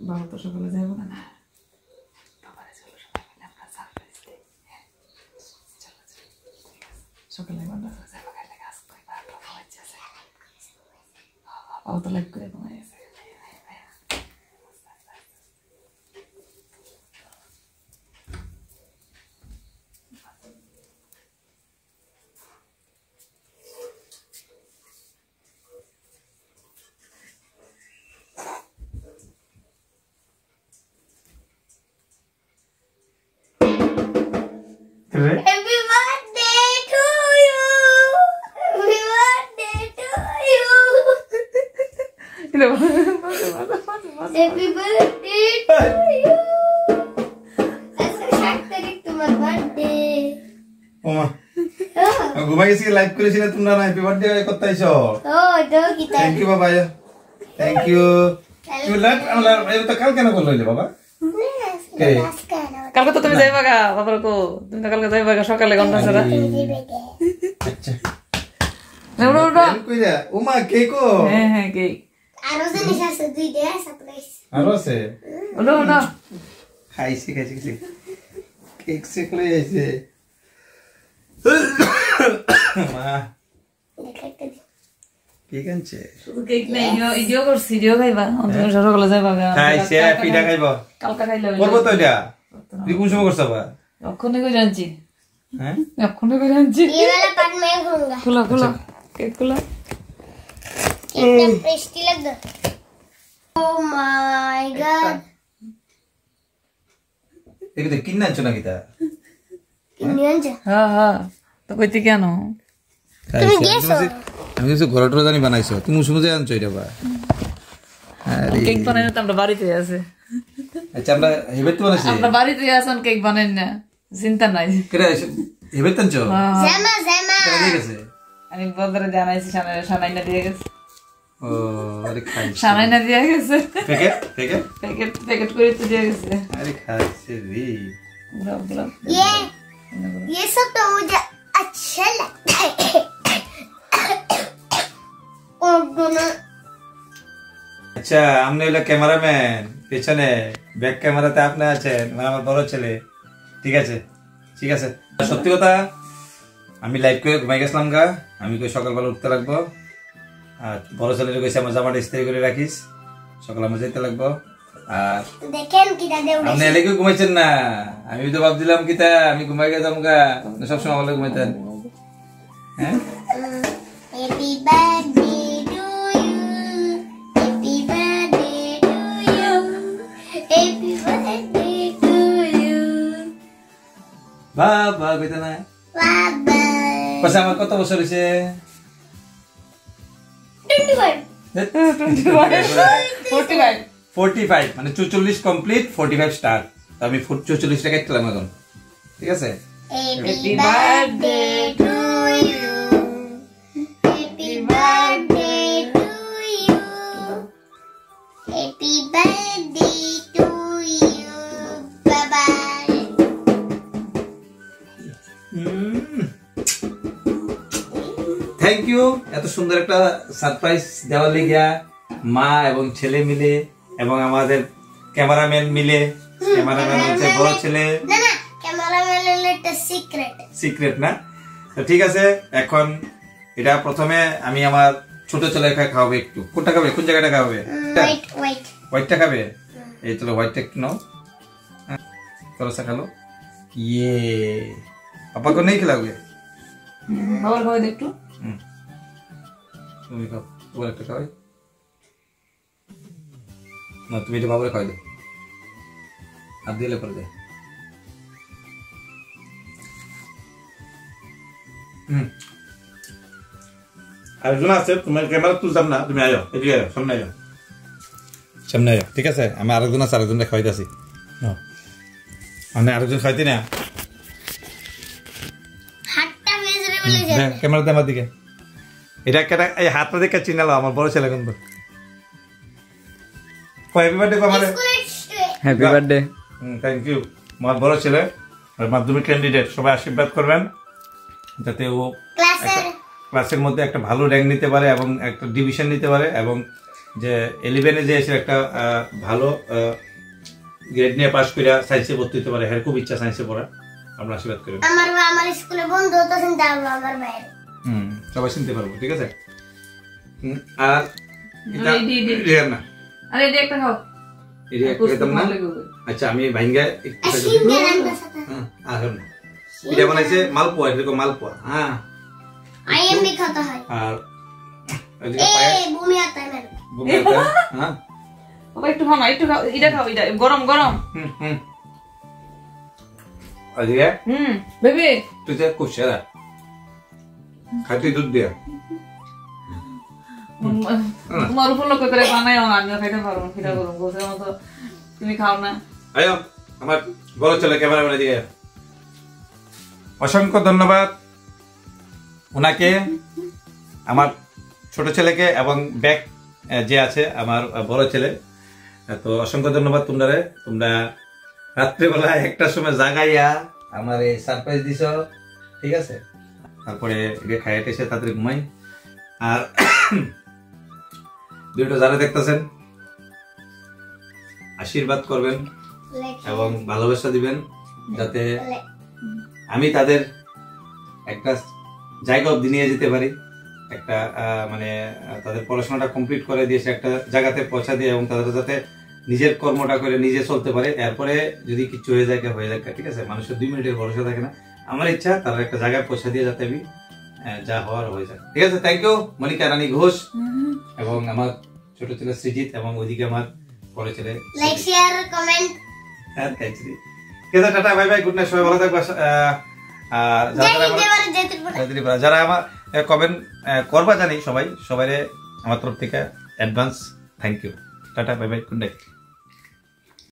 বাবা তো সকালে যাইব না বাবারে চলো সকালে আমরা সারপ্রাইজ দেই চলো সকালে আমরা যাবো কালে কাজ কই বাবা হচ্ছে বাবা তো লাইক করে ঘুমাই আছে Happy birthday to you. Happy birthday to you. Happy birthday to you. Asko 7 তারিখ তোমার বার্থডে। ওমা ঘুমাই গেছি লাইভ করেছিলে তোমরা না হ্যাপি বার্থডে করতে আইছো ও তো কি তাই? থ্যাংক ইউ বাবা থ্যাংক ইউ তুমি লাইভ আমরা এই তো কাল কেন করলে বাবা কে কালকে তো তুমি যাইবা গা বাবার কো তুমি তো কালকে যাইবা গা সকালে ঘন্টা ছাড়া আচ্ছা নেবড় ওটা কইরা ওমা কেকো হ্যাঁ কেক আরো জিনিস আছে দুইটা সারপ্রাইজ। আরো আছে ওটা ওটা খাইছি কেক সে করে আইছে মা কেক আনছে শুধু কেক নাই ইডিও করছি ইডিও খাইবা তুমি সকালে যাইবা গা খাইছে পিঠা খাইবো কালকে খাইলে করবো তো এটা তুই কোন সময় করছ বাবা অক্ষণে কই জানছি হ্যাঁ অক্ষণে কই জানছি ये वाला पार्ट मैं करूंगा। খুলা কেক খুলা एकदम टेस्टी लग रहा। Oh my god। এটা কিনা আনছো নাকি তা इंडियन जा। হ্যাঁ তো কইতে কেন তুমি গেছো? আমি কিছু ঘরটা জানি বানাইছো তুমি সমুদ্রে আনছো এটা বা আরে কেক বানাই না তো আমরা বাড়িতে আছে আচ্ছা আমরা হেবেত বানাইছি আমরা বাড়িতে আছেন কেক বানাই না চিন্তা নাই কেডা হেবেত আনছো Zema zema। কেডা দিয়ে গেছে আমি বদরে জানাইছি সানাইনা দিয়ে গেছে ও আরে খাইছে সানাইনা দিয়ে গেছে প্যাকেট প্যাকেট করে তো দিয়ে গেছে আরে খাইছে রে বুলা ये सब तो मुझे अच्छा लगता है। और दोनों আচ্ছা আপনি হলো ক্যামেরাম্যান পেছনে ব্যাক ক্যামেরাতে আপনি আছেন মানে আমার বড় ছেলে ঠিক আছে সত্যি কথা আমি লাইভ করে ঘুমাই গেছিলাম গা আমি কই সকালবেলা উঠতে লাগবো আর বড় ছেলের কইছে আমার জামাটা ইস্ত্রি করে রাখিস সকালে আমার যেতে লাগবো আর देखें किधर दे उड़े। আপনি এলে কি ঘুমাইছেন না আমি তো ভাবছিলাম কি তা আমি ঘুমাই গেলাম গা আপনি সবসময় বলে ঘুমাইতেন হ্যাঁ Happy birthday to you. Happy birthday to you. Happy birthday to you. বাবা কইতে না Bye bye। পাশে আমার কত বছর হয়েছে 25। 45 মানে 44 কমপ্লিট 45 স্টার্ট আমি 44 টাকা খেলাম এখন ঠিক আছে Happy birthday to you. Happy birthday to you. Happy birthday to you. Bye bye. Thank you এত সুন্দর একটা সারপ্রাইজ দেওয়ার লেগিয়া মা এবং ছেলে মিলে এবং আমাদের ক্যামেরাম্যান মিলে ক্যামেরাম্যান হচ্ছে বড় ছেলে না না ক্যামেরাম্যানের একটা সিক্রেট না তো ঠিক আছে এখন এটা প্রথমে আমি আমার ছোট ছেলেকে খাওয়াবো একটু কোনটা খাবে কোন জায়গাটা খাওয়াবে হোয়াইটটা খাবে এই চলো হোয়াইটটা একটু নাও চলো খালো ইয়ে পাপাকে নেই খেলাবে বাবার খাওয়াই দে একটু তুমি খাও তোমার একটা খাওয়াই না তুমি এটা বাবুরে খাওয়াই দাও আর দিলে করে দে আরেকজন আছে তোমার ক্যামেরা তুলতাম না তুমি আয়ো এদিকে আয়ো সামনে আয়ো ঠিক আছে আমি আরেকজন আছে আরেকজনটা খাওয়াইতেছি মানে আরেকজন খাইতে না হাতটা মেজরে বলে যাবে ক্যামেরাতে আমার দিকে এটা একটা এই হাতটা দেখে চিনালো আমার বড় ছেলে কিন্তু হ্যাপি বার্থডে আমার হ্যাপি বার্থডে থ্যাংক ইউ আমার বড় ছেলে মাধ্যমিক ক্যান্ডিডেট সবাই আশীর্বাদ করবেন যাতে ও ক্লাসের মধ্যে একটা ভালো র্যাঙ্ক নিতে পারে এবং একটা ডিভিশন নিতে পারে এবং যে 11-এ যে এসে একটা ভালো গ্রেড নিয়ে পাস করে সায়েন্সে ভর্তি হতে পারে, এর খুব ইচ্ছা সায়েন্সে পড়া, আমরা আশীর্বাদ করি। আমার স্কুলে বন্ধু তো চিন্তা করবো আমার বাইরে সবাই চিনতে পারবো, ঠিক আছে। আর এটা না, আরে এটা একটা খাও, এটা একদম না। আচ্ছা আমি ভাইঙ্গা একটু এটা বানাইছে মালপোয়া, এরকম মালপোয়া। হ্যাঁ আইএমবি খাতা হয় আর ভূমি আতা है হ্যাঁ বাবা একটু খাও না, একটু খাও, এটা খাও, এটা গরম গরম। আজকে বেবি তুই যা কুশারা খাইতে দুধ দিয়া তোমার উপর লোক করে বানায়, আমিও খাইতে পারবো না, সেটা গরম গোছের মতো তুমি খাও না। আয়ো আমার বড় ছেলে ক্যামেরাম্যান দিকে অসংখ্য ধন্যবাদ ওনাকে, আমার ছোট ছেলেকে এবং ব্যাক যে আছে আমার বড় ছেলে, তো অসংখ্য ধন্যবাদ তোমরা রাত্রিবেলা একটার সময় জাগাইয়া আমার এই সারপ্রাইজ দিছ, ঠিক আছে। তারপরে খাইতে এসে তাড়াতাড়ি ঘুমাই। আর ভিডিওটা যারা দেখতেছেন আশীর্বাদ করবেন এবং ভালোবাসা দিবেন, যাতে আমি তাদের একটা জায়গা অবধি নিয়ে যেতে পারি, একটা মানে তাদের পড়াশোনাটা কমপ্লিট করে দিয়ে সে একটা জায়গাতে পৌঁছা দিয়ে, এবং তাদের যাতে নিজের কর্মটা করে নিজে চলতে পারে। এরপরে যদি কিছু হয়ে যায় ঠিক আছে, মানুষের 2 মিনিটের ভরসা থাকে না। আমার ইচ্ছা তারা একটা জায়গায় পৌঁছা দিয়ে যাতে আমি যা হওয়ার হয়ে যায়, ঠিক আছে। থ্যাংক ইউ মনিকা রানী ঘোষ এবং আমার ছোট ছেলে সৃজিত, এবং ওইদিকে আমার বড় ছেলে। লাইক শেয়ার কমেন্ট, হ্যাঁ থ্যাংকস জি। Tata bye bye, good night, সবাই ভালো থাকবে। যারা আমার কমেন্ট করবা জানি সবাই আমার তরফ থেকে advance thank you. Tata bye bye, good night.